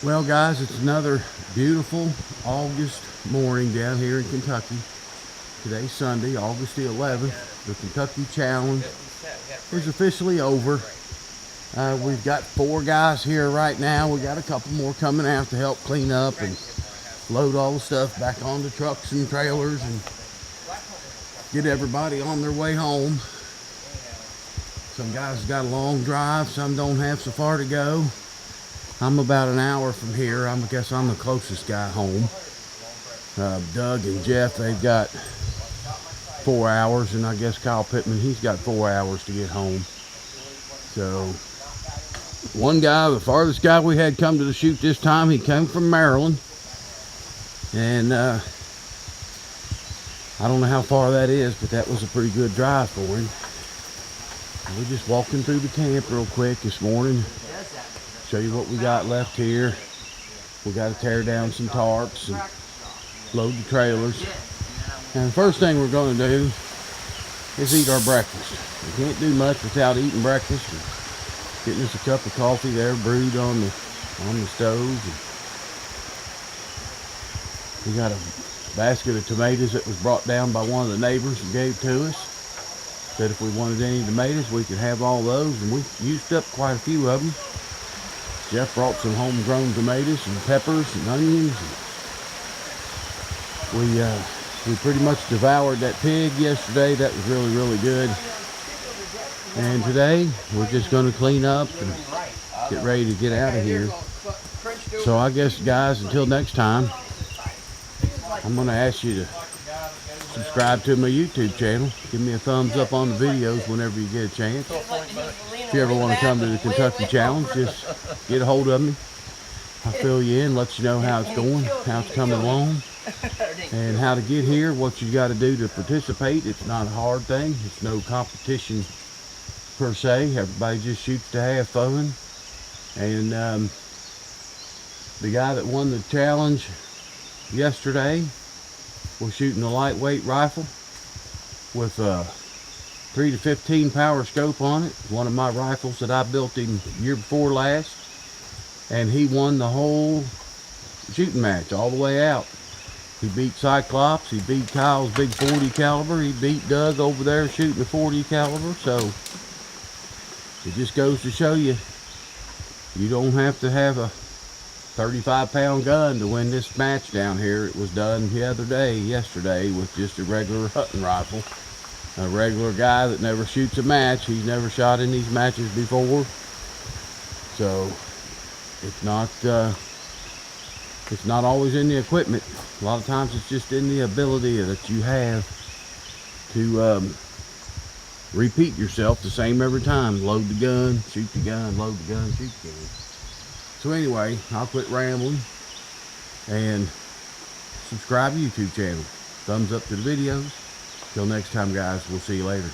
Well, guys, it's another beautiful August morning down here in Kentucky. Today's Sunday, August the 11th. The Kentucky Challenge is officially over. We've got 4 guys here right now. We got a couple more coming out to help clean up and load all the stuff back onto trucks and trailers and get everybody on their way home. Some guys got a long drive, some don't have so far to go. I'm about an hour from here. I guess I'm the closest guy home. Doug and Jeff, they've got 4 hours, and I guess Kyle Pittman, he's got 4 hours to get home. So, one guy, the farthest guy we had come to the shoot this time, he came from Maryland. And I don't know how far that is, but that was a pretty good drive for him. We're just walking through the camp real quick this morning. Show you what we got left here. We got to tear down some tarps and load the trailers. And the first thing we're going to do is eat our breakfast. We can't do much without eating breakfast. And getting us a cup of coffee there brewed on the stove. And we got a basket of tomatoes that was brought down by one of the neighbors and gave to us. Said if we wanted any tomatoes, we could have all those, and we used up quite a few of them. Jeff brought some homegrown tomatoes and peppers and onions. And we pretty much devoured that pig yesterday. That was really, really good. And today, we're just going to clean up and get ready to get out of here. So I guess, guys, until next time, I'm going to ask you to subscribe to my YouTube channel. Give me a thumbs up on the videos whenever you get a chance. If you ever want to come to the Kentucky Challenge, just get a hold of me. I'll fill you in, let you know how it's going, how it's coming along, and how to get here, what you got to do to participate. It's not a hard thing. It's no competition per se. Everybody just shoots to have fun. And the guy that won the challenge yesterday was shooting a lightweight rifle with a 3 to 15 power scope on it. One of my rifles that I built him year before last, and he won the whole shooting match all the way out. He beat Cyclops, he beat Kyle's big 40 caliber, he beat Doug over there shooting a 40 caliber. So it just goes to show you, you don't have to have a 35-pound gun to win this match down here. It was done yesterday with just a regular hunting rifle. A regular guy that never shoots a match. He's never shot in these matches before. So it's not always in the equipment. A lot of times it's just in the ability that you have to repeat yourself the same every time. Load the gun, shoot the gun, load the gun, shoot the gun. So anyway, I'll quit rambling and subscribe to the YouTube channel. Thumbs up to the videos. Till next time, guys, we'll see you later.